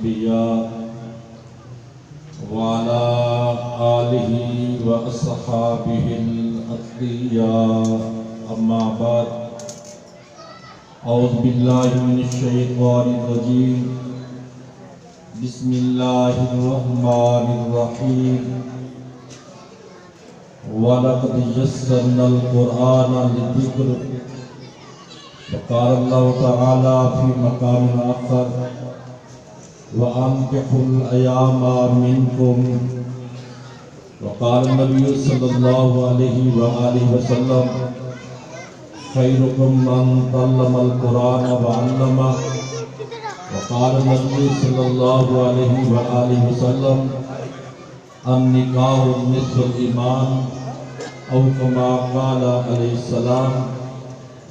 الأنبياء وعلى آله وأصحابه الأتقياء أما بعد أعوذ بالله من الشيطان الرجيم بسم الله الرحمن الرحيم وَلَقَدْ يَسَّرْنَا الْقُرْآنَ لِلذِّكْرِ وقال الله تعالى في مقام آخر وَأَنكِحُوا الْأَيَامَ مِنكُمْ وقال النبي صلى الله عليه وآله وسلم خيركم من تعلم القرآن وعلمه وقال النبي صلى الله عليه وآله وسلم النکاح نصف الایمان او کما قال علیہ السلام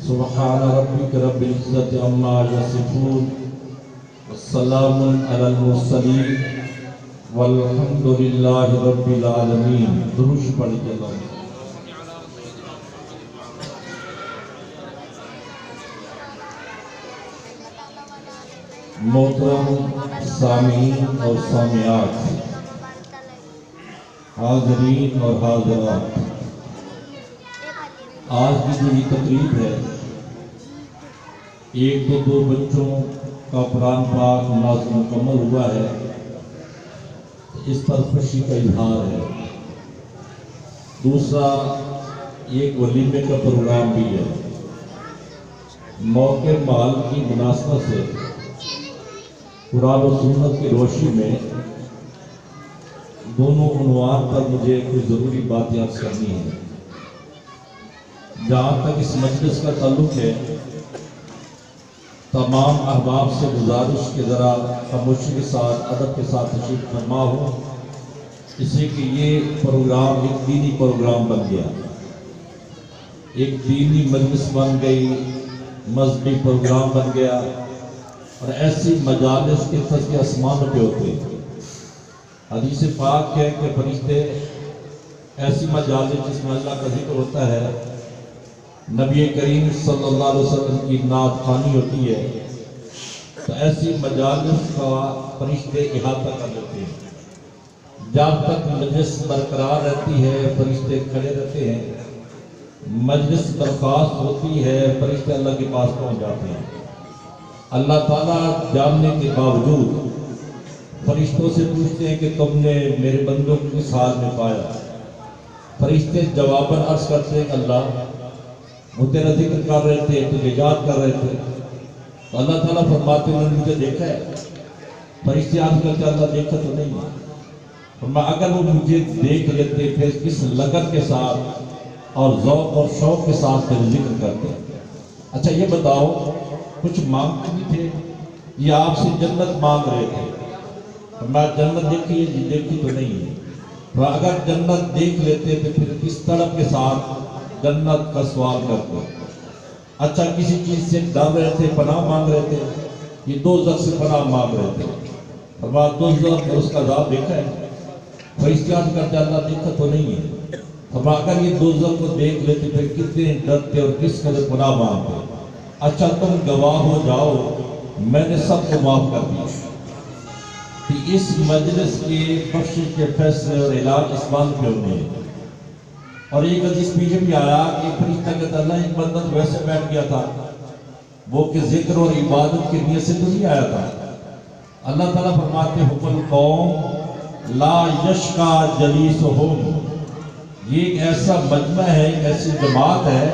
سبحان ربک رب العزت عما یصفون والسلام علی المرسلین والحمد للہ رب العالمین. درود پڑھیے اللہ. محترم سامعین اور سامعات، حاضرین اور حاضرات، آج کی جو یہ تقریب ہے ایک تو دو بچوں کا قرآن پاک نازل مکمل ہوا ہے، اس پر خوشی کا اظہار ہے. دوسرا ایک ولیمے کا پروگرام بھی ہے. موقع مال کی مناسبت سے قرآن و سنت کی روشنی میں دونوں عنوان پر مجھے کچھ ضروری بات یاد کرنی ہے. جہاں تک اس مجلس کا تعلق ہے، تمام احباب سے گزارش کے ذرا خاموشی کے ساتھ ادب کے ساتھ تشریف فرما ہو، اس سے کہ یہ پروگرام ایک دینی پروگرام بن گیا، ایک دینی مجلس بن گئی، مذہبی پروگرام بن گیا. اور ایسی مجالس کے تذکرے آسمان پہ ہوتے ہیں. حدیث پاک ہے کہ فرشتے ایسی مجالس جس میں اللہ کا ذکر ہوتا ہے، نبی کریم صلی اللہ علیہ وسلم کی نعت خوانی ہوتی ہے، تو ایسی مجالس کا فرشتے احاطہ کر لیتے ہیں. جب تک مجلس برقرار رہتی ہے فرشتے کھڑے رہتے ہیں، مجلس برخاست ہوتی ہے فرشتے اللہ کے پاس پہنچ جاتے ہیں. اللہ تعالیٰ جاننے کے باوجود فرشتوں سے پوچھتے ہیں کہ تم نے میرے بندوں کو کس حال میں پایا؟ فرشتے جواباً عرض کرتے ہیں کہ اللہ وہ تیرا ذکر کر رہے تھے، تجھے یاد کر رہے تھے. تو اللہ تعالیٰ فرماتے ہیں انہوں نے مجھے دیکھا ہے؟ فرشتے عرض کرتے اللہ دیکھا تو نہیں ہے. فرمایا اگر وہ مجھے دیکھ لیتے پھر کس لگن کے ساتھ اور ذوق اور شوق کے ساتھ تیرے ذکر کرتے. اچھا یہ بتاؤ، کچھ مانگتے بھی تھے یا آپ سے جنت مانگ رہے تھے؟ میں جنت دیکھی ہے جی؟ دیکھی تو نہیں ہے. تو اگر جنت دیکھ لیتے تو پھر کس طرف کے ساتھ جنت کا سوال کرتے. اچھا کسی چیز سے ڈر رہے تھے، پناہ مانگ رہے تھے، یہ دوزخ سے پناہ مانگ رہے تھے. فرمایا دوزخ میں اس کا عذاب دیکھا ہے؟ فرشتے عرض کرتے اللہ دیکھا تو نہیں ہے. فرمایا اگر یہ دوزخ کو دیکھ لیتے پھر کتنے ڈرتے اور کس قدر پناہ مانگتے. اچھا تم گواہ ہو جاؤ میں نے سب کو معاف کر دیا. اس مجلس کی بخشش کے فیصلے اور اعلان اس بات پہ ہونے ہیں. اور ایک حدیث پیچھے بھی آیا کہ فرشتہ کہتا اللہ ایک بندہ ویسے بیٹھ گیا تھا، وہ کہ ذکر اور عبادت کی نیت سے تو نہیں آیا تھا. اللہ تعالیٰ فرماتے حب القوم لا یشقا جلیسہم، یہ ایک ایسا مجمع ہے، ایک ایسی جماعت ہے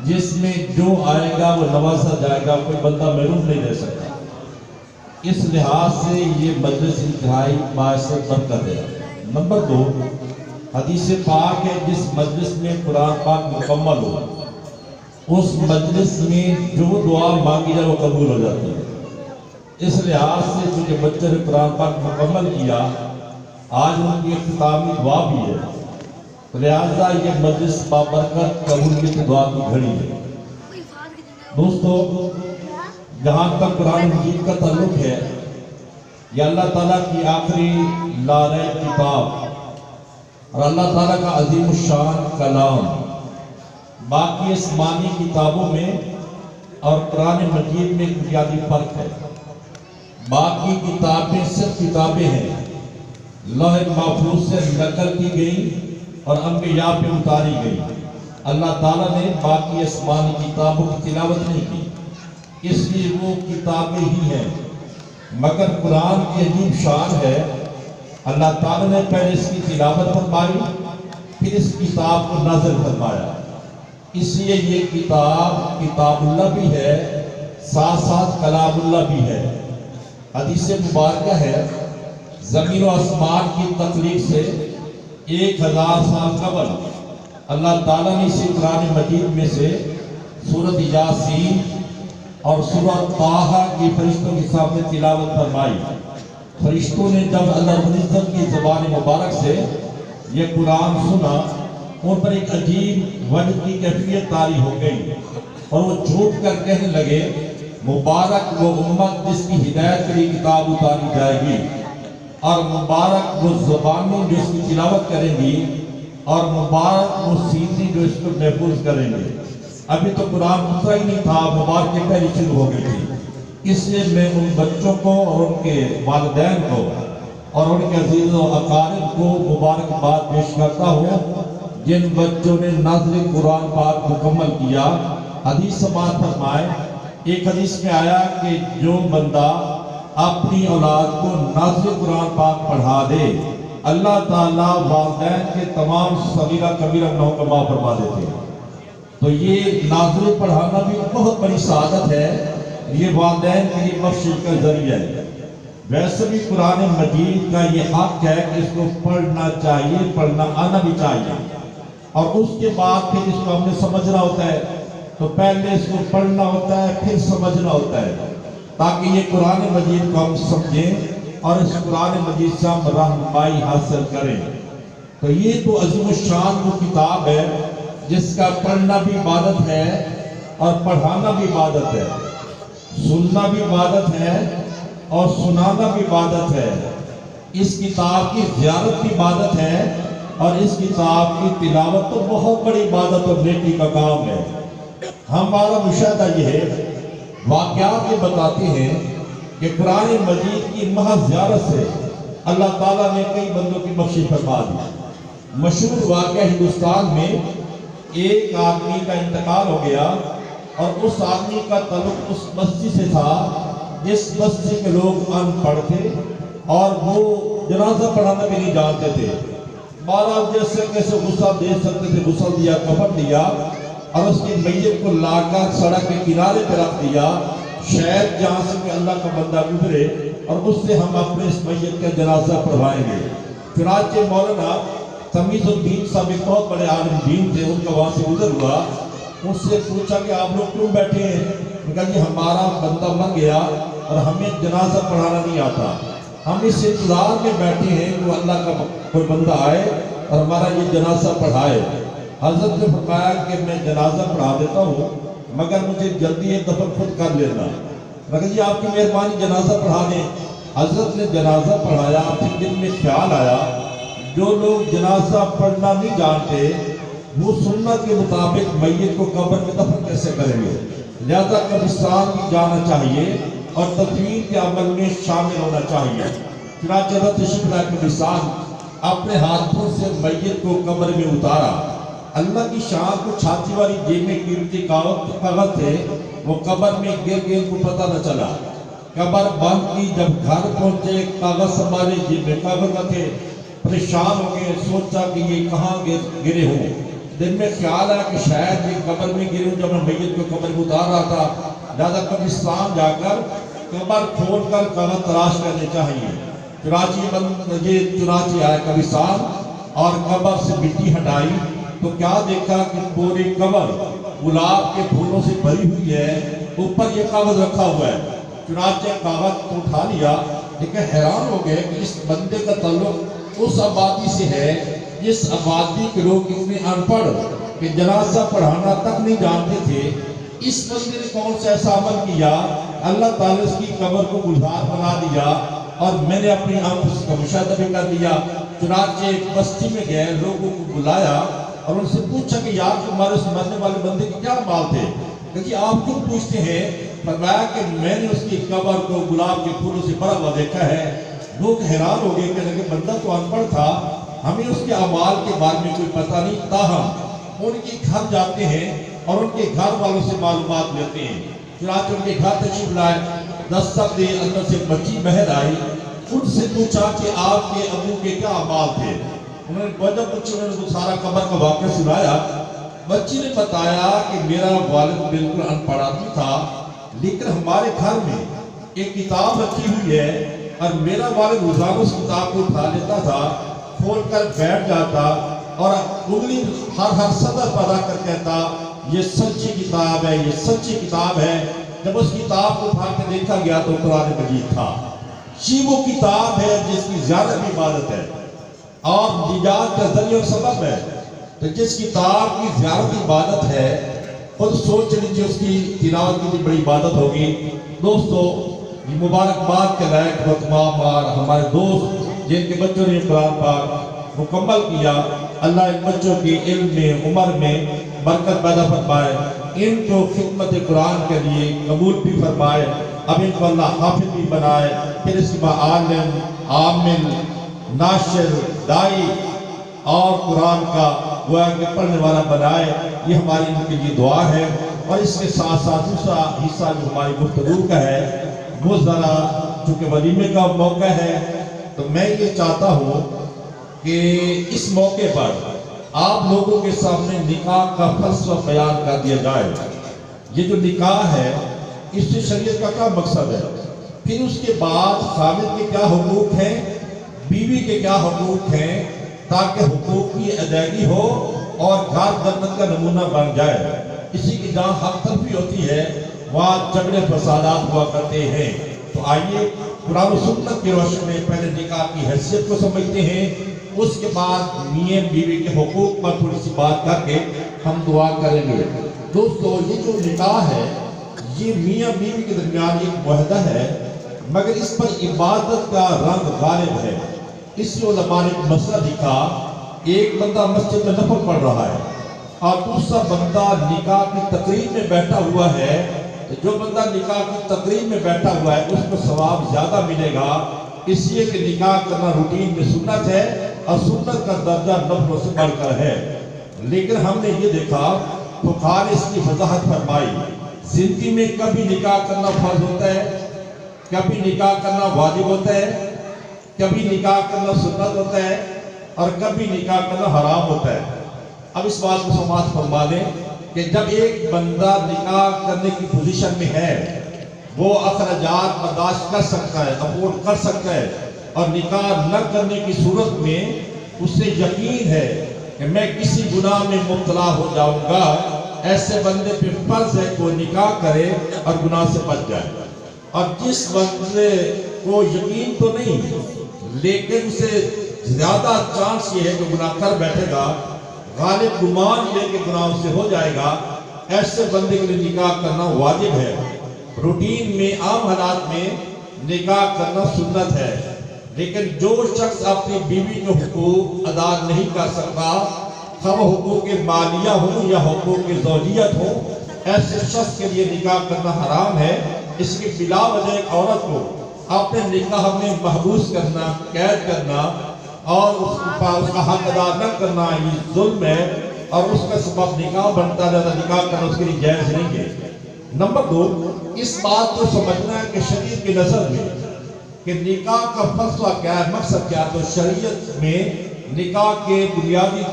جس میں جو آئے گا وہ نوازا جائے گا، کوئی بندہ محروم نہیں رہ سکتا. اس لحاظ سے یہ مجلس انتہائی باعث برکت ہے. نمبر 2، حدیث پاک ہے جس مجلس میں قرآن پاک مکمل ہو اس مجلس میں جو دعا مانگی جائے وہ قبول ہو جاتی ہے. اس لحاظ سے چونکہ بچوں نے قرآن پاک مکمل کیا، آج ان کی اختتامی دعا بھی ہے، لہذا یہ مجلس بابرکت قبولیت دعا کی گھڑی ہے. دوستو جہاں تک قرآن مجید کا تعلق ہے، یہ اللہ تعالیٰ کی آخری لا ریب کتاب اور اللہ تعالیٰ کا عظیم الشان کلام. باقی آسمانی کتابوں میں اور قرآن مجید میں بنیادی فرق ہے. باقی کتابیں صرف کتابیں ہیں، لوح محفوظ سے نقل کی گئی اور انبیاء پہ اتاری گئی۔ اللہ تعالیٰ نے باقی آسمانی کتابوں کی تلاوت نہیں کی، اس لیے وہ کتابیں ہی ہیں۔ مگر قرآن کی عجیب شان ہے، اللہ تعالیٰ نے پہلے اس کی تلاوت فرمائی، پھر اس کتاب کو نازل فرمایا۔ اس لیے یہ کتاب اللہ بھی ہے، ساتھ ساتھ کلام اللہ بھی ہے۔ حدیث مبارکہ ہے، زمین و آسمان کی تخلیق سے 1000 سال قبل اللہ تعالیٰ نے اسے قرآن مجید میں سے سورۃ یاسین اور سورۃ طٰہٰ کی فرشتوں کے سامنے تلاوت فرمائی۔ فرشتوں نے جب اللہ رب العزت کی زبان مبارک سے یہ قرآن سنا، ان پر ایک عجیب وجد کی کیفیت طاری ہو گئی اور وہ جھوٹ کر کہنے لگے، مبارک وہ امت جس کی ہدایت کے لیے کتاب اتاری جائے گی، اور مبارک وہ زبانیں جو اس کی تلاوت کریں گی، اور مبارک وہ سینے جو اس کو محفوظ کریں گے۔ ابھی تو قرآن اترا ہی نہیں تھا، مبارک پہلی شروع ہو گئی تھی۔ اس لیے میں ان بچوں کو اور ان کے والدین کو اور ان کے عزیز و اقارب کو مبارکباد پیش کرتا ہوں جن بچوں نے نازل قرآن پاک مکمل کیا۔ حدیث سماعت فرمائے، ایک حدیث میں آیا کہ جو بندہ اپنی اولاد کو نازل قرآن پاک پڑھا دے، اللہ تعالیٰ والدین کے تمام صغیرہ کبیرہ گناہوں کو معاف فرما دیتے ہیں۔ تو یہ نازل پڑھانا بھی بہت بڑی سعادت ہے، یہ والدین کے لیے بخشش کا ذریعہ ہے۔ ویسے بھی قرآن مجید کا یہ حق ہے کہ اس کو پڑھنا چاہیے، پڑھنا آنا بھی چاہیے، اور اس کے بعد پھر اس کو ہم نے سمجھنا ہوتا ہے۔ تو پہلے اس کو پڑھنا ہوتا ہے، پھر سمجھنا ہوتا ہے، تاکہ یہ قرآن مجید کو ہم سمجھیں اور اس قرآن مجید سے ہم رہنمائی حاصل کریں۔ تو یہ تو عظیم الشان وہ کتاب ہے جس کا پڑھنا بھی عبادت ہے اور پڑھانا بھی عبادت ہے، سننا بھی عبادت ہے اور سنانا بھی عبادت ہے۔ اس کتاب کی زیارت بھی عبادت ہے، اور اس کتاب کی تلاوت تو بہت بڑی عبادت اور نیکی کا کام ہے۔ ہمارا مشاہدہ یہ ہے، واقعات یہ بتاتے ہیں کہ قرآن مجید کی محض زیارت سے اللہ تعالیٰ نے کئی بندوں کی بخشش فرما دی۔ مشہور واقعہ ہندوستان میں ایک آدمی کا انتقال ہو گیا، اور اس آدمی کا تعلق اس بستی سے تھا جس بستی کے لوگ ان پڑھ تھے اور وہ جنازہ پڑھانا بھی نہیں جانتے تھے۔ مہاراج جیسے کیسے غصہ دے سکتے تھے، غسل دیا، کفن دیا، اور اس کی میت کو لا کر سڑک کے کنارے پہ رکھ دیا، شاید جہاں سے کہ اللہ کا بندہ گزرے اور اس سے ہم اپنے اس میت کا جنازہ پڑھوائیں گے۔ چنانچہ مولانا تمیز الدین صاحب ایک بہت بڑے عالم دین تھے، ان کا وہاں سے گزر ہوا، اس سے پوچھا کہ آپ لوگ کیوں بیٹھے ہیں؟ انہوں نے کہا جی ہمارا بندہ مر گیا اور ہمیں جنازہ پڑھانا نہیں آتا، ہم اس انتظار میں بیٹھے ہیں کہ اللہ کا کوئی بندہ آئے اور ہمارا یہ جنازہ پڑھائے۔ حضرت نے فرمایا کہ میں جنازہ پڑھا دیتا ہوں، مگر مجھے جلدی ایک دفعہ خود کر لینا۔ مگر جی آپ کی مہربانی جنازہ پڑھا دیں۔ حضرت نے جنازہ پڑھایا، پھر دل میں خیال آیا جو لوگ جنازہ پڑھنا نہیں جانتے وہ سنت کے مطابق میت کو قبر میں دفن کیسے کریں گے؟ لہذا قبرستان بھی جانا چاہیے اور تدفین کے عمل میں شامل ہونا چاہیے۔ چنانچہ حضرت تشریف لائے قبرستان، اپنے ہاتھوں سے میت کو قبر میں اتارا۔ اللہ کی شان کو چھاتی والی جیب میں قیمتی کاغذ تھے، وہ قبر میں گر گئے، کو پتہ نہ چلا۔ قبر بند کی، جب گھر پہنچے کاغذ سنبھالے، جیب میں کاغذ نہ تھے، پریشان ہو گئے، سوچا کہ یہ کہاں گرے ہوں۔ دل میں خیال آیا کہ شاید یہ قبر میں گرے ہوں، جب میں میت کو قبر میں اتار رہا تھا، لہذا قبرستان جا کر قبر کھول کر کاغذ تلاش کرنے چاہیے۔ چنانچہ آیا قبرستان اور قبر سے مٹی ہٹائی تو کیا دیکھا کہ پوری قبر گلاب کے پھولوں سے بھری ہوئی ہے، اوپر یہ کاغذ رکھا ہوا ہے۔ چنانچہ کاغذ کو اٹھا لیا، لیکن حیران ہو گئے کہ اس بندے کا تعلق اس آبادی سے ہے جس آبادی کے لوگ اتنے ان پڑھ کہ جنازہ پڑھانا تک نہیں جانتے تھے۔ اس بندے نے کون سا ایسا عمل کیا، اللہ تعالیٰ اس کی قبر کو گلزار بنا دیا، اور میں نے اپنی آنکھوں سے مشاہدہ بھی کر دیا۔ چنانچہ ایک بستی میں گئے، لوگوں کو بلایا اور ان سے پوچھا کہ یار تمہارے اس مرنے والے بندے کے کیا مال تھے؟ کہ آپ کیوں پوچھتے ہیں؟ فرمایا کہ میں نے اس کی قبر کو گلاب کے پھولوں سے بھرا ہوا دیکھا ہے. لوگ حیران ہو گئے کہ لگے بندہ تو ان پڑھ تھا, ہمیں اس کے اعمال کے بارے میں کوئی پتہ نہیں, تاہم ان کے گھر جاتے ہیں اور ان کے گھر والوں سے معلومات لیتے ہیں. چنانچہ ان کے گھر تشریف لائے, دستک دے, اندر سے بچی باہر آئی. ان سے پوچھا کہ آپ کے ابو کے کیا اعمال تھے. انہوں نے وجہ پوچھی, انہوں نے سارا قبر کا واقعہ سنایا. بچی نے بتایا کہ میرا والد بالکل ان پڑھ آدمی تھا, لیکن ہمارے گھر میں ایک کتاب رکھی ہوئی ہے اور میرا والد روزانہ اس کتاب کو اٹھا لیتا تھا, کھول کر بیٹھ جاتا اور انگلی ہر صدر پڑھا کر کہتا یہ سچی کتاب ہے, یہ سچی کتاب ہے. جب اس کتاب کو اٹھا کے دیکھا گیا تو قرآن مجید تھا. یہ وہ کتاب ہے جس کی زیادہ عبادت ہے اور نجات کا ذریعہ اور سبب ہے. تو جس کتاب کی زیارت عبادت ہے, خود سوچ لیجیے اس کی تلاوت کی بڑی عبادت ہوگی. دوستو, یہ مبارکباد کے لائق تمام ہمارے دوست جن کے بچوں نے قرآن پاک مکمل کیا, اللہ ان بچوں کی علم میں, عمر میں برکت پیدا فرمائے, ان کو خدمت قرآن کے لیے قبول بھی فرمائے. اب ان کو اللہ حافظ بھی بنائے, پھر اس کے بعد عالم, عامل, ناشر, دائی اور قرآن کا گویا کہ پڑھنے والا بنائے. یہ ہماری ان کے لیے دعا ہے. اور اس کے ساتھ ساتھ دوسرا حصہ جو ہماری گفتگو کا ہے وہ ذرا چونکہ ولیمے کا موقع ہے, تو میں یہ چاہتا ہوں کہ اس موقع پر آپ لوگوں کے سامنے نکاح کا فلسفہ بیان کر دیا جائے. یہ جو نکاح ہے اس سے شریعت کا کیا مقصد ہے, پھر اس کے بعد خامد کے کیا حقوق ہیں, بیوی کے کیا حقوق ہیں, تاکہ حقوق کی ادائیگی ہو اور گھر جنت کا نمونہ بن جائے. اسی کی جہاں حق تلفی ہوتی ہے وہاں جھگڑے فسادات ہوا کرتے ہیں. تو آئیے قرآن و سنت کی روشنی میں پہلے نکاح کی حیثیت کو سمجھتے ہیں, اس کے بعد میاں بیوی کے حقوق پر تھوڑی سی بات کر کے ہم دعا کریں گے. دوستو, یہ جو نکاح ہے یہ میاں بیوی کے درمیان ایک معاہدہ ہے, مگر اس پر عبادت کا رنگ غالب ہے. اس لیے علماء نے ایک مسئلہ لکھا, ایک بندہ مسجد میں نفل پڑھ رہا ہے اور دوسرا بندہ نکاح کی تقریب میں بیٹھا ہوا ہے. جو بندہ نکاح کی تقریب میں بیٹھا ہوا ہے اس کو ثواب زیادہ ملے گا, اس لیے کہ نکاح کرنا روٹین میں سنت ہے اور سنت کا درجہ نفلوں سے بڑھ کر ہے. لیکن ہم نے یہ دیکھا فقہاء نے اس کی وضاحت فرمائی, زندگی میں کبھی نکاح کرنا فرض ہوتا ہے, کبھی نکاح کرنا واجب ہوتا ہے, کبھی نکاح کرنا سنت ہوتا ہے اور کبھی نکاح کرنا حرام ہوتا ہے. اب اس بات کو سماعت فرما لیں کہ جب ایک بندہ نکاح کرنے کی پوزیشن میں ہے, وہ اخراجات برداشت کر سکتا ہے, افورڈ کر سکتا ہے, اور نکاح نہ کرنے کی صورت میں اس سے یقین ہے کہ میں کسی گناہ میں مبتلا ہو جاؤں گا, ایسے بندے پہ فرض ہے کہ وہ نکاح کرے اور گناہ سے بچ جائے. اور جس بندے کو یقین تو نہیں لیکن اسے زیادہ چانس یہ ہے کہ گناہ کر بیٹھے گا, غالب گمان یہ کہ گناہ سے ہو جائے گا, ایسے بندے کے لیے نکاح کرنا واجب ہے. روٹین میں عام حالات میں نکاح کرنا سنت ہے, لیکن جو شخص اپنی بیوی کے حقوق ادا نہیں کر سکتا, خواہ حقوق مالیہ ہوں یا حقوق زوجیت ہوں, ایسے شخص کے لیے نکاح کرنا حرام ہے. اس کی بلا وجہ ایک عورت کو اپنے نکاح میں محبوس کرنا, قید کرنا اور اس کا حق ادا نہ کرنا یہ ظلم ہے, اور اس کا سبب نکاح بنتا ہے, نکاح کرنا اس کے لیے جائز نہیں ہے. نمبر 2, اس بات کو سمجھنا ہے کہ شریعت کی نظر میں کہ نکاح کا فلسفہ کیا ہے, مقصد کیا ہے. تو شریعت میں نکاح کے بنیادی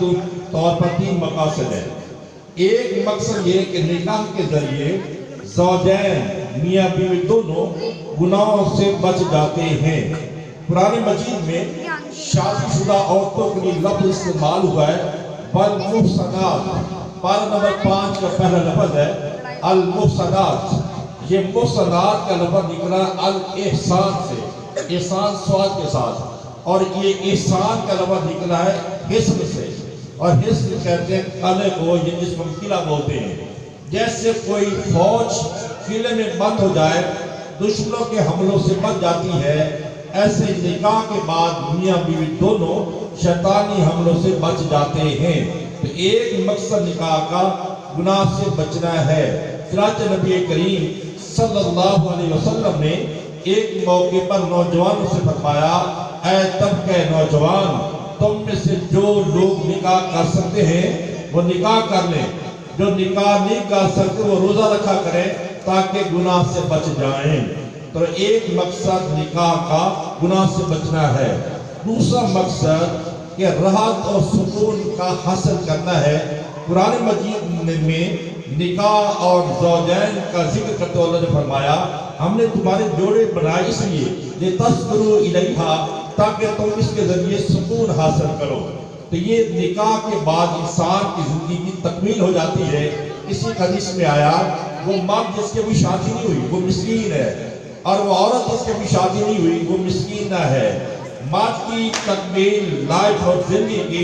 طور پر 3 مقاصد ہیں. ایک مقصد یہ کہ نکاح کے ذریعے زوجین میاں بیوی دونوں گناہوں سے بچ جاتے ہیں. قرآن مجید میں شادی شدہ عورتوں کے لیے لفظ استعمال ہوا ہے بالمحصنات. پارہ نمبر 5 کا پہلا لفظ ہے المحصنات. یہ محصنات کا لفظ نکلا الاحسان سے, احسان سواد کے ساتھ, اور یہ احسان کا لفظ نکلا ہے حسن سے, اور حسن کہتے ہیں قلعے کو, یہ جس کو قلعہ بولتے ہیں. جیسے کوئی فوج قلعے میں بند ہو جائے, دشمنوں کے حملوں سے بچ جاتی ہے, ایسے نکاح کے بعد میاں بیوی دونوں شیطانی حملوں سے بچ جاتے ہیں. تو ایک مقصد نکاح کا گناہ سے بچنا ہے. چنانچہ نبی کریم सल्लल्लाहु अलैहि वसल्लम ने एक मौके पर नौजवानों से फरमाया, ऐ तबके नौजवान, तुम में से जो लोग निकाह कर सकते हैं वो निकाह कर लें, जो निकाह नहीं कर सकते वो रोजा रखा करें ताकि गुनाह से बच जाएं। तो एक मकसद निकाह का गुनाह से बचना है, दूसरा मकसद कि राहत और सुकून का हासिल करना है। कुरान मजीद में निकाह और ज़ौजैन का जिक्र करते हुए अल्लाह ने फरमाया, हमने तुम्हारे जोड़े बनाए इसलिए लितस्कुरू इलैहा, ताकि तुम इसके जरिए सुकून हासिल करो। तो ये निकाह के बाद इंसान की जिंदगी की तकमील हो जाती है। इसी हदीस में आया, वो मर्द जिसके भी शादी नहीं हुई वो मिस्कीन है, और वो औरत जिसके भी शादी नहीं हुई वो मिस्कीन है। मर्द की तकमील लाइफ और जिंदगी की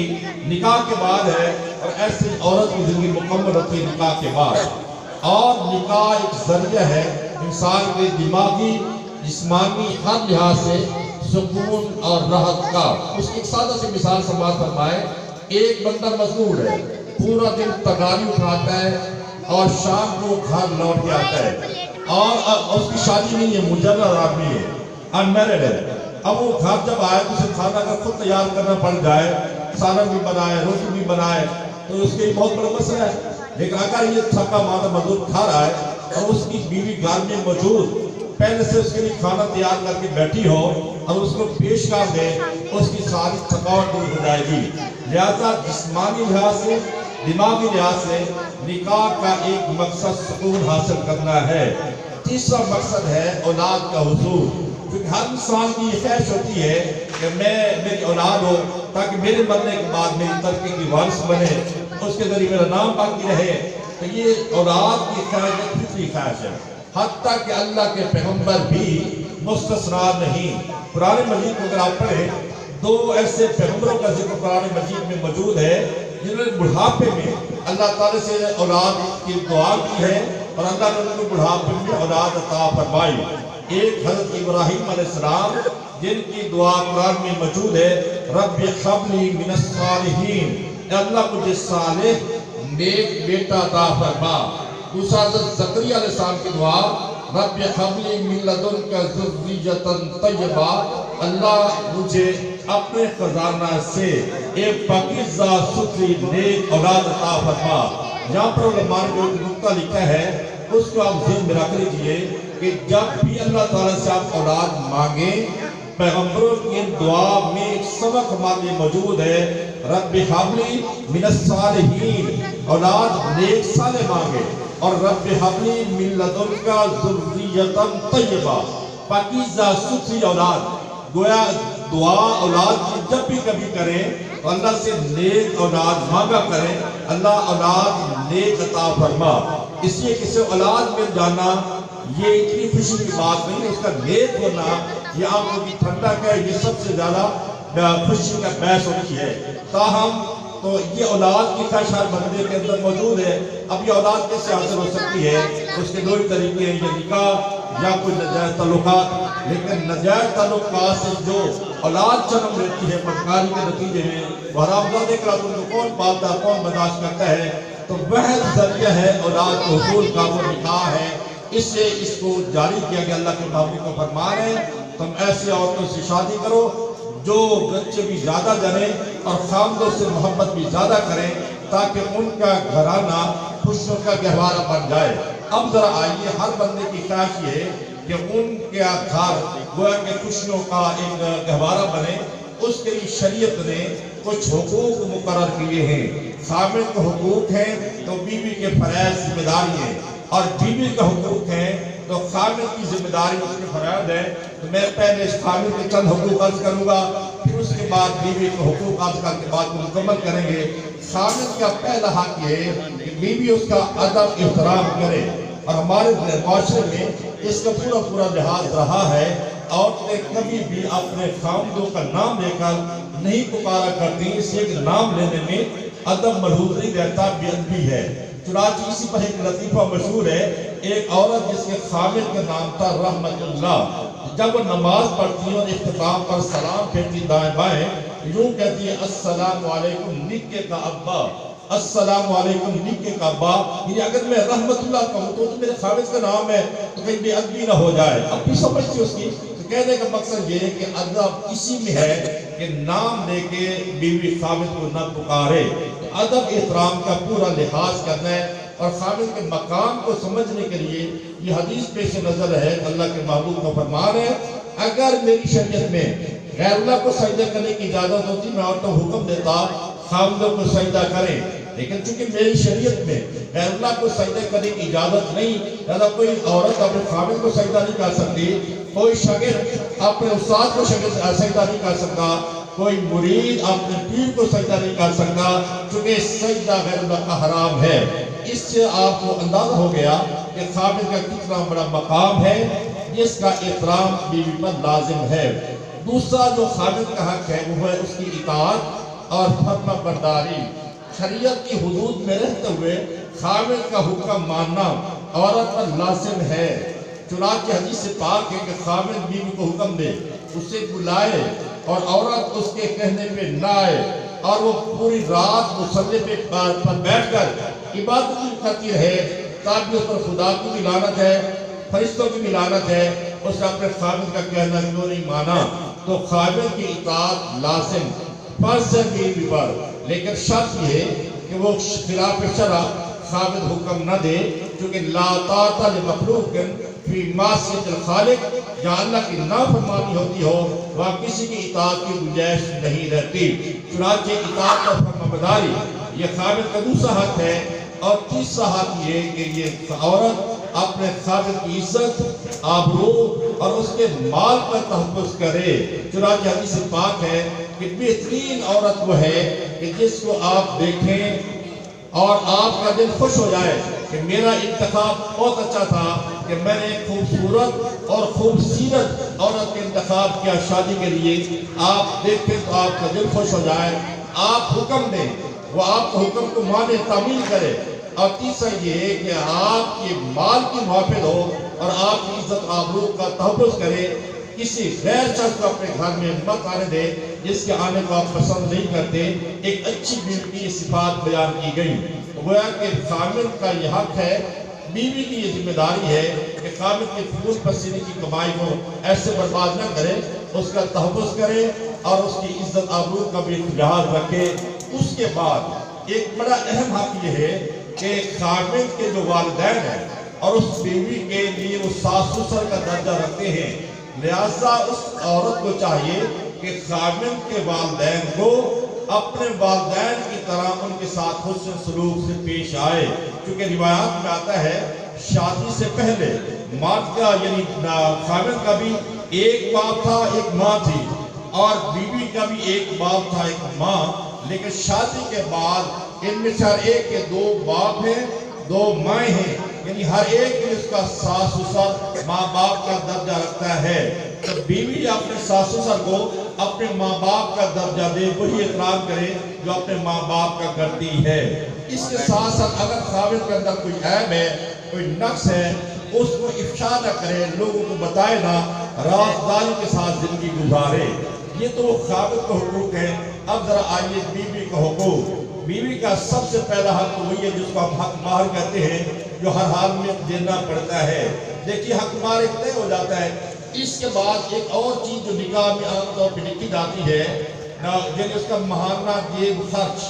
निकाह के बाद है, और ऐसी औरत की जिंदगी मुकम्मल होती है निकाह के बाद। और निकाह एक जरिया है इंसान के दिमागी जिस्मानी हर लिहाज से सुकून और राहत का। उसकी एक सादा सी मिसाल समाज फरमाए, एक बंदा मजदूर है, पूरा दिन तगारी उठाता है और शाम को घर लौट के आता है, और उसकी शादी नहीं है, मुजर्रद आदमी है, अनमैरिड है। अब वो घर जब आए तो उसे खाना का खुद तैयार करना पड़ जाए, सालन भी बनाए, रोटी भी बनाए, तो उसके लिए बहुत बड़ा मसला है। लेकिन अगर ये थका मादा मजदूर खा रहा है और उसकी बीवी घर में मौजूद पहले से उसके लिए खाना तैयार करके बैठी हो और उसको पेश कर दे, उसकी सारी थकावट दूर हो जाएगी। लिहाजा जिस्मानी लिहाज से, दिमागी लिहाज से निकाह का एक मकसद सुकून हासिल करना है। तीसरा मकसद है औलाद का हुसूल, क्योंकि हर इंसान की ये ख्वाहिश होती है कि मेरी औलाद हो ताकि मेरे मरने के बाद मेरी तरक्की की वारिस बने, उसके जरिए मेरा नाम बाकी रहे। तो ये औलाद की ख्वाहिश एक फितरी ख्वाहिश है, हत्ता कि अल्लाह के पैगंबर भी मुस्तस्ना नहीं। कुरान मजीद को अगर आप पढ़ें, दो ऐसे पैगंबरों का जिक्र कुरान मजीद में मौजूद है जिन्होंने बुढ़ापे में अल्लाह ताला से औलाद की दुआ की है, और अल्लाह ने उनको बुढ़ापे में औलाद अता फरमाई। एक हज़रत इब्राहीम अलैहिस्सलाम, जिनकी दुआ कुरान में मौजूद है, रब्बि हबली मिनस सालिहीन, अल्लाह मुझे सालेह नेक बेटा अता फरमा। दूसरा हज़रत ज़करिया अलैहिस्सलाम की दुआ, रब्बि हबली मिन लदुनका ज़ुर्रियतन तय्यबा, अल्लाह मुझे अपने खजाना से एक पाकीज़ा सुथरी नेक औलाद अता फरमा। यहाँ पर उलमा ने जो नुक्ता लिखा है उसको आप ज़हन में रख लीजिए कि जब भी अल्लाह ताला से आप औलाद मांगे, पैगंबरों की दुआ में एक सबक हमारे लिए मौजूद है, रब्बि हबली मिनस सालिहीन, औलाद नेक साले मांगे, और रब्बि हबली मिन लदुनका ज़ुर्रियतन तय्यबा, पाकीज़ा सुथरी औलाद। गोया दुआ औलाद की जब भी कभी करें तो अल्लाह से नेक औलाद मांगा करें, अल्लाह औलाद नेक अता फरमा। इसलिए किसी औलाद मिल जाना ये इतनी खुशी की बात नहीं है, उसका नेक होना ये आंखों की ठंडक है, ये सबसे ज्यादा खुशी का बहस होती है। ताहम तो ये औलाद की ख्वाहिश हर बंदे के अंदर मौजूद है। अब ये औलाद कैसे हासिल हो सकती है? उसके दो ही तरीके हैं, या निकाह या कोई नाजायज ताल्लुकात। लेकिन नाजायज ताल्लुकात से जो औलाद जन्म लेती है बदकारी के नतीजे में, वो हरामजादे का उनको कौन पालता, कौन बर्दाश्त करता है? तो वह जरिया है औलाद के हुसूल का, वो निकाह है। इससे इसको जारी किया गया। अल्लाह के महबूब का फरमान है, तुम ऐसी औरतों से शादी करो जो बच्चे भी ज्यादा जने और खामदों से मोहब्बत भी ज्यादा करें, ताकि उनका घराना खुशियों का गहवारा बन जाए। अब जरा आइए, हर बंदे की ख्वाहिश ये कि उनके घर गोया के खुशियों का एक गहवारा बने। उसके लिए शरीयत ने कुछ हुकूक मुकर्रर किए हैं। खामिद के हुकूक हैं तो बीवी के फरैज़ जिम्मेदारी है, और बीवी का हुकूक है तो खामिद की जिम्मेदारी उसके फराज है। तो मैं पहले इस खामिद के चंद हुकूक अर्ज करूँगा, फिर उसके बाद बीवी के हुकूक अर्ज करके बात को मुकम्मल करेंगे। खामिद का पहला हक ये है कि बीवी उसका अदब एहतराम करे, और हमारे माशरे में इसका पूरा पूरा लिहाज रहा है। औरतें कभी भी अपने खामदों का नाम लेकर नहीं पुकारा करती, इसलिए कि नाम लेने में अदब मलहूज नहीं रहता, बेअदबी है। चुनांचे इसी पर एक लतीफ़ा मशहूर है। एक औरत जिसके खामिद का नाम था रहमतुल्लाह, जब वो नमाज पढ़ती और इख्तिताम पर सलाम फेरती दाएं बाएं, यूं कहती है अस्सलामु अलैकुम निक्के का अब्बा, अस्सलाम वालेकुम लिख के काबा, यानी अगर मैं रहमतुल्लाह कहूँ तो मेरे खाविज का नाम है तो कहीं बेअदबी ना हो जाए। अब भी समझती उसकी, तो कहने का मकसद ये है कि अदब इसी में है कि नाम लेके बीवी खाविज को न पुकारे। अदब एहतराम का पूरा लिहाज करना है और खाविज के मकाम को समझने के लिए ये हदीस पेश नजर है। अल्लाह के महबूब का फरमान है, अगर मेरी शरीयत में गैरुल्लाह को सजदा करने की इजाजत होती मैं औरतों को हुक्म देता खाविजों को सजदा करें, लेकिन चूंकि मेरी शरीयत में गैरुल्लाह को सजदा करने की इजाजत नहीं, दादा कोई औरत अपने खाविज को सजदा नहीं कर सकती, कोई शागिर्द अपने उस्ताद को सजदा नहीं कर सकता, कोई मुरीद अपने पीर को सजदा नहीं कर सकता, चूंकि सजदा गैरुल्लाह का हराम है। इससे आपको अंदाजा हो गया कि खाविज का कितना बड़ा मकाम है जिसका एहतराम बीवी पर लाजिम है। दूसरा जो खाविज का हक है वो है उसकी इताअत और फर्मा बरदारी। शरीयत की हुदूद में रहते हुए खाविज का हुक्म मानना औरत पर लाजिम है। चुनांचे हदीस से पाक है कि खाविज बीवी को हुक्म दे, उसे बुलाए और औरत उसके कहने पे ना आए और वो पूरी रात मुसल्ले पर बैठकर इबादत करती रहे, ताकि उस पर खुदा की भी लानत है, फरिश्तों की भी लानत है। उसने अपने खाविज का कहना क्यों नहीं माना, तो खाविज की इताअत लाजिम फर्ज है बीवी पर, लेकिन शर्त ये कि वो खिलाफ शरअ खाविज हुक्म न दे, क्योंकि ला ताअता लिमखलूकिन फी मासियतिल खालिक, जहाँ अल्लाह की नाफरमानी होती हो वहाँ किसी की इताअत की गुंजाइश नहीं रहती। चुनांचे इताअत और फरमाबरदारी ये खाविज का दूसरा हक है। और तीसरा हक ये कि ये औरत अपने खाविज की इज्जत आबरू और उसके माल पर तहफ़्फ़ुज़ करे। चुनांचे हदीस पाक है कि बेहतरीन औरत वो है कि जिसको आप देखें और आपका दिल खुश हो जाए कि मेरा इंतखाब बहुत अच्छा था कि मैंने खूबसूरत और खूबसीरत औरत का इंतखाब किया शादी के लिए। आप देखें तो आपका दिल खुश हो जाए, आप हुक्म दें, वो आपके हुक्म को माने, तामील करे। और तीसरा ये है कि आपके माल की मुहाफ़िज़ हो और आपकी इज्जत आबरू का तहफ़्फ़ुज़ करे। किसी गैर शख्स को अपने घर में मत आने दे जिसके आने को आप पसंद नहीं करते। एक अच्छी बीवी की सिफात बयान की गई। गोया कि खाविज का यह हक है, बीवी की ये जिम्मेदारी है कि खाविज के खून पसीने की कमाई को ऐसे बर्बाद न करे, उसका तहफ़्फ़ुज़ करे और उसकी इज्जत आबरू का भी लिहाज रखे। उसके बाद एक बड़ा अहम हक ये है कि खाविज के जो वालिदैन हैं और उस बीवी के लिए वो सास ससुर का दर्जा रखते हैं, लिहाजा उस औरत को चाहिए कि खाविज के वालिदैन को अपने वालिदैन की तरह उनके साथ हुस्न सलूक से पेश आए। क्योंकि रिवायात में आता है शादी से पहले मर्द का यानी खाविज का भी एक बाप था, एक माँ थी, और बीवी का भी एक बाप था, एक माँ। लेकिन शादी के बाद इनमें से हर एक के दो बाप हैं, दो माएँ हैं, यानी हर एक में उसका सास ससुर माँ बाप का दर्जा रखता है। तो बीवी अपने सास ससुर को अपने माँ बाप का दर्जा दे, वही एहतराम करे जो अपने माँ बाप का करती है। इसके साथ साथ अगर खाविज के अंदर कोई ऐब है, कोई नक्स है, उसको इफ्शा न करे, लोगों को बताए ना, राज़दारी के साथ जिंदगी गुजारे। ये तो वो खाविज का हुकूक है। अब जरा आइए बीवी का हुकूक। बीवी का सबसे पहला हक तो वही है जिसको हम हक माहर कहते हैं, जो हर हाल में देना पड़ता है। देखिए हक माहर एक तय हो जाता है। इसके बाद एक और चीज जो निकाह में आमतौर पर लिखी जाती है ना, यानी उसका महाना जेब खर्च,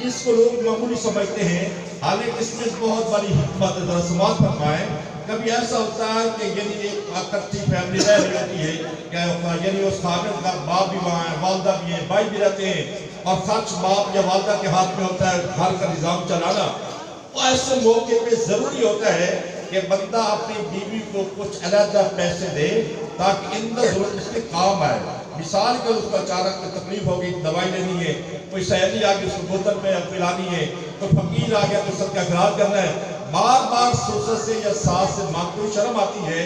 इसको लोग मामूली समझते हैं, हालांकि इसमें बहुत बड़ी हिकमत है। समाज फरमाएं, कभी ऐसा होता है कि यानी एक इकट्ठी फैमिली रह रही होती है, क्या होता है यानी उस खाविज का बाप भी वहाँ है, वालदा भी है, भाई भी रहते हैं, और खर्च बाप या वालदा के हाथ में होता है घर का निज़ाम चलाना। तो ऐसे मौके पे ज़रूरी होता है कि बंदा अपनी बीवी को कुछ अलग पैसे दे ताकि इन ज़रूरत उसके काम आए। मिसाल के उसको अचानक तकलीफ होगी, दवाई लेनी है, कोई सहेली आ गई उसको बोतल में पिलानी है, कोई फकीर आ गया तो सबका खिलाफ करना है, बार बार ससुर से या सास से मांगते हुए शर्म आती है।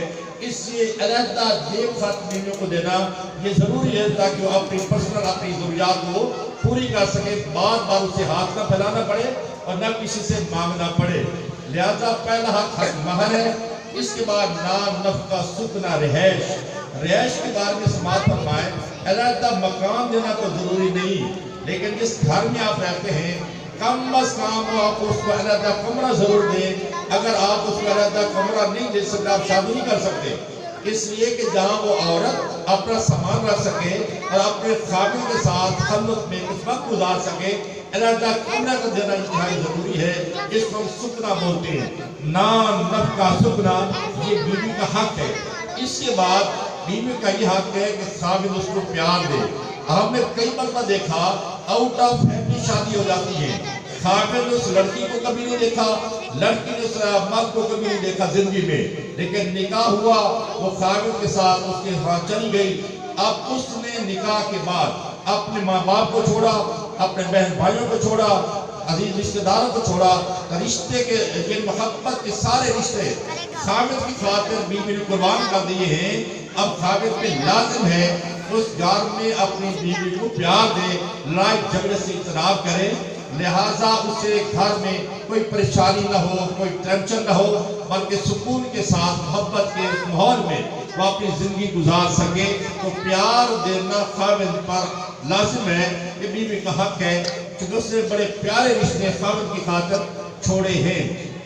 इसलिए अलहदा जेब खर्च बीवियों को देना ये ज़रूरी है ताकि वो अपनी पर्सनल अपनी ज़रूरियात को पूरी कर सके, बार बार उसे हाथ न फैलाना पड़े और न किसी से मांगना पड़े। लिहाजा पहला हक महर है। इसके बाद नाम नफका सुकना रिहाइश, रिहाइश के बारे में समाज फरमाए, अलहदा मकान देना तो ज़रूरी नहीं, लेकिन जिस घर में आप रहते हैं कम अज कम आप उसको अलहदा कमरा जरूर दें। अगर आप उसको अलहदा कमरा नहीं दे सकते, आप शादी नहीं कर सकते, इसलिए कि जहाँ वो औरत अपना सामान रख सके और अपने खामिन के साथ खलवत में कुछ वक्त गुजार सके, अलहदा कमरा का देना इंतहाई जरूरी है। इसको हम सुकना बोलते हैं, नान नफ का सुकना, ये बीवी का हक है। इसके बाद बीवी का ये हक है कि खामिन उसको प्यार दे। हमने कई बार देखा आउट ऑफ फैमिली शादी हो जाती है, खामिन ने उस लड़की को कभी नहीं देखा, लड़की ने उस मर्द को कभी नहीं देखा जिंदगी में, लेकिन निकाह हुआ, वो खामिन के साथ उसके साथ चली गई। अब उसने निकाह के बाद अपने माँ बाप को छोड़ा, अपने बहन भाइयों को छोड़ा, अजीज रिश्तेदारों को छोड़ा, रिश्ते के मोहब्बत के सारे रिश्ते खामिन की खातिर बीवी ने कुर्बान कर दिए हैं। अब खामिन पे लाजिम है उस घर में अपनी बीवी को प्यार दे, लड़ाई झगड़े से इज्तनाब करे, लिहाजा उसे घर में कोई परेशानी न हो, कोई टेंशन न हो, बल्कि सुकून के साथ मोहब्बत के उस माहौल में वो अपनी जिंदगी गुजार सके। तो प्यार देना खामिन पर लाजिम है, ये बीवी का हक है, क्योंकि उसने बड़े प्यारे रिश्ते खामिन की खातिर छोड़े हैं।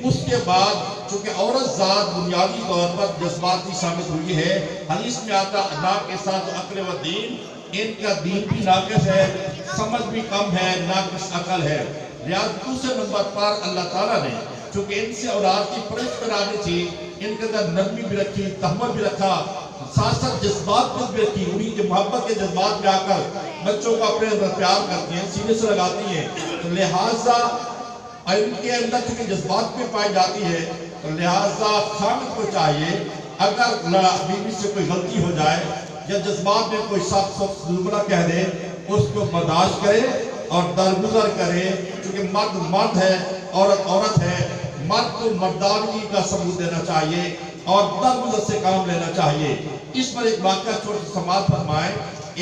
उसके बाद चूंकि औरत जात बुनियादी तौर पर जज्बाती साबित हुई है, हदीस में आता ना के साथ अक्ल व दीन, इनका दीन भी नाकिस है, समझ भी कम है, नाकिस अकल है। लिहाजा दूसरे नंबर पर अल्लाह ताला ने चूंकि इनसे औलाद की परवरिश करानी थी, इनके अंदर नरमी भी रखी, तहम्मुल भी रखा, साथ साथ जज्बात भी रखी। उन्हीं के मोहब्बत के जज्बात में आकर बच्चों को अपने अंदर प्यार करती हैं, सीने से लगाती हैं। तो लिहाजा इनके अंदर चूंकि जज्बात में पाई जाती है, तो लिहाजा खामिन को चाहिए अगर बीवी से कोई गलती हो जाए या जज्बात में कोई सख्त जुमला कह दे, उसको बर्दाश्त करे और दरगुजर करे। क्योंकि मर्द मर्द है, औरत औरत है, मर्द को मर्दानगी का सबूत देना चाहिए और दरगुजर से काम लेना चाहिए। इस पर एक वाक़या छोटी समाज फरमाए,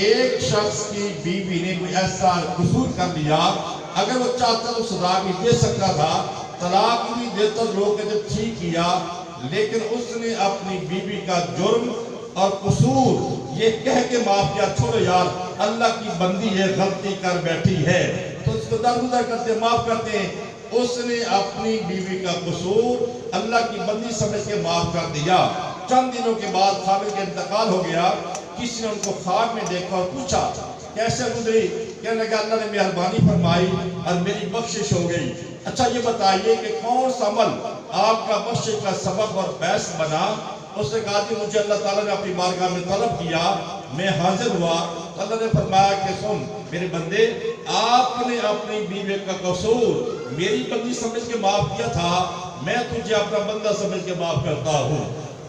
एक शख्स की बीवी ने कोई ऐसा कसूर कर लिया, अगर वो चाहता तो सजा भी दे सकता था, तलाक भी देता, लोग कहते ठीक किया, लेकिन उसने अपनी बीवी का जुर्म और कसूर ये कह के माफ किया, छोड़ो यार अल्लाह की बंदी है, गलती कर बैठी है, तो उसको दरगुजर करते माफ करते हैं। उसने अपनी बीवी का कसूर अल्लाह की बंदी समझ के माफ कर दिया। चंद दिनों के बाद खामिन का इंतकाल हो गया, किसी ने उनको ख्वाब में देखा और पूछा कैसे गुजरी, कहने लगा अल्लाह ने मेहरबानी फरमाई और मेरी बख्शिश हो गई। अच्छा ये बताइए कि कौन सा अमल आपका बख्शिश का सबब और बैस बना? उसने कहा कि मुझे अल्लाह ताला ने अपनी बारगाह में तलब किया, मैं हाजिर हुआ। अल्लाह ने फरमाया कि सुन मेरे बंदे, आपने अपनी बीवी का कसूर मेरी बंदी समझ के माफ किया था, मैं तुझे अपना बंदा समझ के माफ करता हूँ।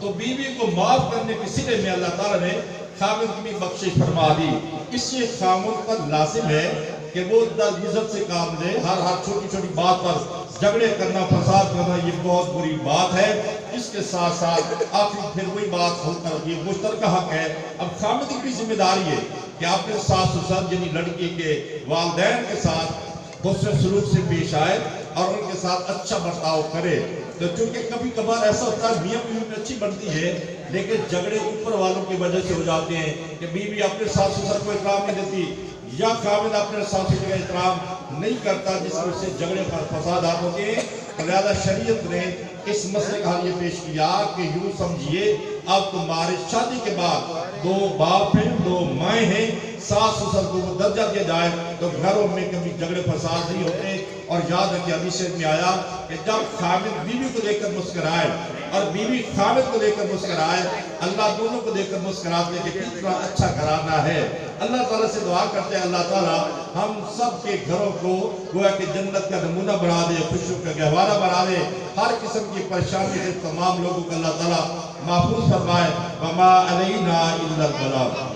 तो बीवी को माफ करने के सिले में अल्लाह ताला ने खामिन की बख्शिश फरमा दी। इससे खामिन पर लाजिम है कि वो इज्जत से काम ले, हर छोटी छोटी बात पर झगड़े करना, फसाद करना ये बहुत बुरी बात है। इसके साथ साथ आखिर फिर वही बात होकर ये मुश्तरका हक है। अब खामिन की भी जिम्मेदारी है कि अपने सास ससुर यानी लड़की के वालिदैन के साथ दूसरे सलूक से पेश आए और उनके साथ अच्छा बर्ताव करे। तो चूंकि कभी कभार ऐसा होता है मियां बीवी में अच्छी बनती है, लेकिन झगड़े ऊपर वालों की वजह से हो जाते हैं कि बीवी अपने सास ससुर को इकराम नहीं देती या खामिन अपने सास ससुर का इकराम नहीं करता, जिस वजह से झगड़े पर फसादात होते हैं। लिहाजा शरीयत ने इस मसले का हल ये पेश किया कि यूं समझिए अब तुम्हारी शादी के बाद दो बाप हैं, दो माएँ हैं, सास ससुर को दर्जा दिया जाए तो घरों में कभी झगड़े फसाद नहीं होते। और याद रखिए हदीस में आया कि जब खामिन बीवी को लेकर मुस्कुराए और बीवी खामिन को लेकर मुस्कुराए, अल्लाह दोनों को लेकर मुस्कुराते कि कितना अच्छा घराना है। अल्लाह ताला से दुआ करते हैं अल्लाह ताला हम सब के घरों को गोया कि जन्नत का नमूना बना दे, खुशियों का गहवारा बना दे, हर किस्म की परेशानी से तमाम लोगों को अल्लाह ताला महफूज फरमाए। वमा अलैना इल्लल बलाग।